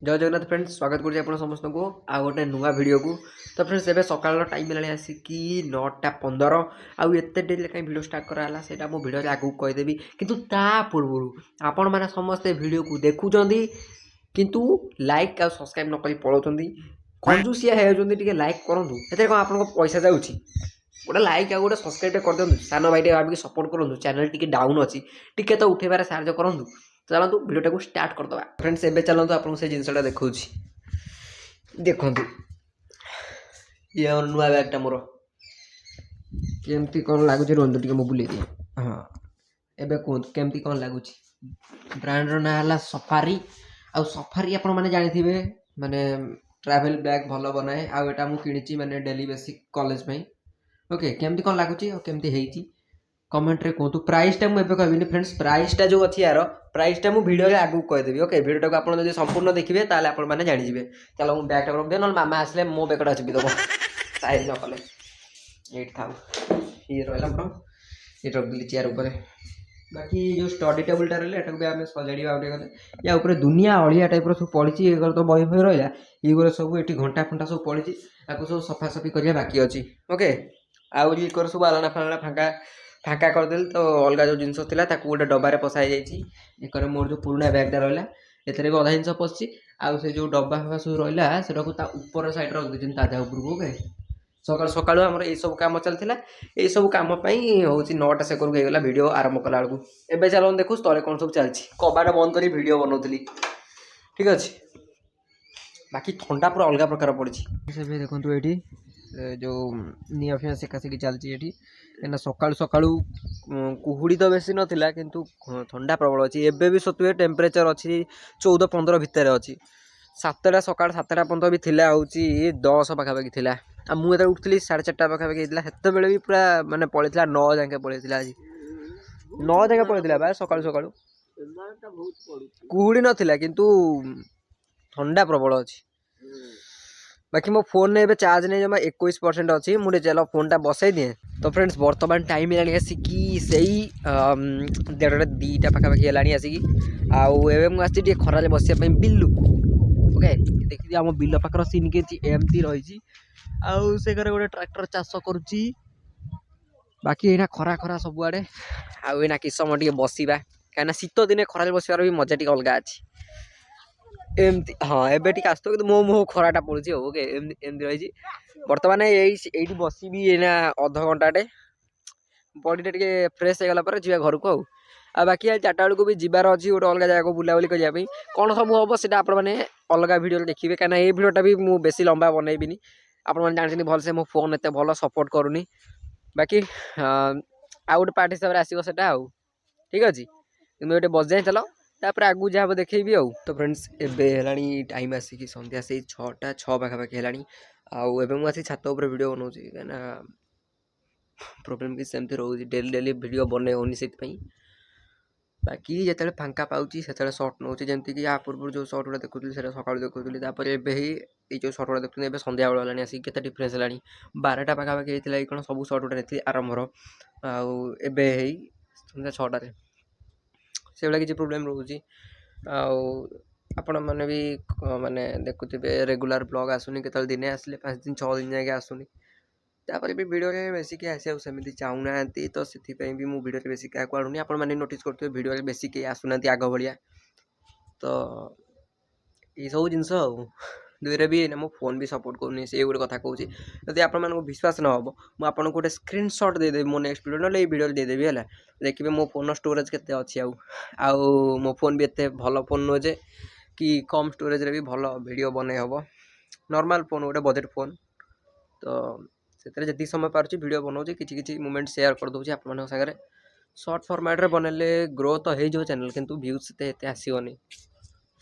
जय जगन्नाथ फ्रेंड्स स्वागत करुँच आप समस्त को आ गोटे नुआ भिड को। तो फ्रेंड्स एवं सकाल टाइम है आसिकी 9:15 आउ एत डेरी कहीं भिड स्टार्ट कराला से मो भिड आगू कहीदेवी किंतु ता पूर्व आपण मैंने समस्ते भिड को देखुं किंतु लाइक आ सब्सक्राइब नक पलाउं कंजूसिया है लाइक करूँ ए कौन आप पैसा जाऊँगी गोटे लाइक आ गोटे सब्सक्राइब कर दिखाँ सान भाई भाविक सपोर्ट करूँ चैनल टी डाउन अच्छी टी तो उठेबार साहय करूँ। चलतु भिडियो को स्टार्ट करदे फ्रेंड्स एवं चलतु आपको से जिनसा देखा देखु ये नुआ बैगटा मोर केमती कौन लगुच रुहतु टे बुले दिए हाँ एवं कहतु केमती कौन लगुच ब्रांड ना है सफारी आ सफारी आपण मैंने जानी माने ट्रैवल बैग भल बनाए आटा मुझे माने डेली बेसिक कॉलेज में ओके केमती कौन लगुच केमती है कमेंट रे कहतु प्राइसटा मुझे कहबी फ्रेंड्स प्राइसटा जो अच्छी यार प्राइसटा मुझे भिडियो आगू कहीदेवी ओके भिडियो आप संपूर्ण देखिए ताले आप जानिजे। चलो मुझे बैगटा रख दिए ना मामा आसले मो बैगटा चिपी देव साइज न कले ये था ये रहा मोर ये रखदी चेयर उपर बाकी जो स्टडी टेबुलटा रहा भी आम सजाड़ा गले या दुनिया अलिया टाइप सब पड़ी तो बही फही रहा ये सब ये घंटा फंटा सब पड़ी सब सफासफी करवा बाकी अच्छी ओके आउ सब आलना फालना फांका फाँका करदेली तो अलग जो जिनस गोटे डबारे पशाई जाइए मोर जो पुराना बैगटा रहा एथेरे भी अधा जिन पशि आउ से जो डब्बा फबा सब रहा से ऊपर साइड रख देते ताजा उपरको ओके सकाल सकाल आम सब कम चलता यही सब कम हूँ 9टा सेकंड होगा भिड आरंभ कला बेलू एवं चलो देखो तले कौन सब चलती कबाट बंद कर भिड बनाऊली ठीक अच्छे बाकी ठंडा पूरा अलग प्रकार पड़ी देखो ये जो निआ फिआ सेकासेकी चलती ये सकालू सकालू कुहुड़ी तो बेसी नाला किंतु ठंडा प्रबल अच्छी एबे भी सतुए टेम्परेचर अच्छी 14-15 भितर अच्छी 7टा सकाल 7टा पर्यंत भी थिला होची 10 पाखापाखि थिला आ मुझे उठती 4:30 पाखापाखि हेत भी पूरा माने पड़ेगा 9 जाके पड़ेगा आज 9 जाके पड़ेगा बा सकालू सकालू कुहुड़ी नाला किंतु ठंडा प्रबल अच्छी बाकी मो फोन ने चार्ज नहीं जमा 21% अच्छी मुझे चलो फोन टा बसई दिए। तो फ्रेंड्स बर्तमान टाइम है आसिकी से 1:30 पाखापाखि है आसिकी मुझे खरा बस बिलू ओके देखिए आम बिल पाखर सीन के एमती रही से घरे गोटे ट्रैक्टर चाष करुच्ची बाकी यहाँ खरा खरा सबुआड़े आना कि समय टे बसवा कहीं शीत दिने खरा बसवार भी मजा टी अलग अच्छी एमती हाँ एबे टी आस कि मो मो खराटा पड़ी ओके एमती रही बर्तमान ये बसबी एना अध घंटाटे बडीटा टे फ्रेश होगा जी घर को आ बाकी 4टा बेलू भी जीवार अच्छी गोटे अलग जगह बुलाबुली करने कौन सब हम से अलग भिडियो देखिए कहीं ये भिडियोटा भी मुझे बेसी लंबा बनईबिनी आपने जानते भलसे मो फोन एत भल सपोर्ट करूनी बाकी आउ गोटे पार्ट हिसाब से आसो से ठीक अच्छे कि बस जाए चलो तापर आगू जहाँ देखेबी आउ। तो फ्रेंड्स एबे टाइम आसिकी संध्या से 6टा 6 पाखापाखि है आउ मुझे छात उपर भिडियो बनाऊँ कहीं प्रोब्लेम कि सेमती रोज डेली डेली भिडियो बने होनी से बाकी जिते फांका पाँच से सर्ट नौ जमीक या पूर्व जो सर्ट गुड़ा देखुली सका देखुली ये जो सर्ट गुड़ा देखते सन्ध्या बेल है आसिक के डिफरेन्स है 12टा पाखापाखि होता कौन सब सर्ट गुड़ा नहीं आरंभर आए सन्ध्या 6टार से भाई किसी प्रोब्लेम रोचे आपण मैंने भी माने देखुवे रेगुलर ब्लॉग आसुनी के दिने आसले 5 दिन 6 दिन जाके आसुनी तापर भी वीडियो रे बेसी के आसे सेमती चाहूना तो से भी मु वीडियो रे बेसी क्या आनुनी आपण मैंने नोटिस करते वीडियो रे बेसी के आसुना आग भाया तो ये सब जिनस दुईरे भी मो फोन भी सपोर्ट करूनी से गोटे कथा कहूँ जदि आप विश्वास न हम मुझे गोटे स्क्रीनशॉट देदेवी मो नेक्स्ट वीडियो ना वीडियो देदेवी है देखिए मो फोन स्टोरेज केते अच्छी आउ मो फोन भी एत भल फोन नुहे कि कम स्टोरेज रे भी भल वीडियो बन हम नॉर्मल फोन गोटे बजेट फोन तो से जी समय पार्टी वीडियो बनाऊँ किसी मोमेंट शेयर कर दूसरी आप सागर सर्ट फॉर्मेट रे बनले ग्रो तो हो चैनल किंतु व्यूज से आसोनी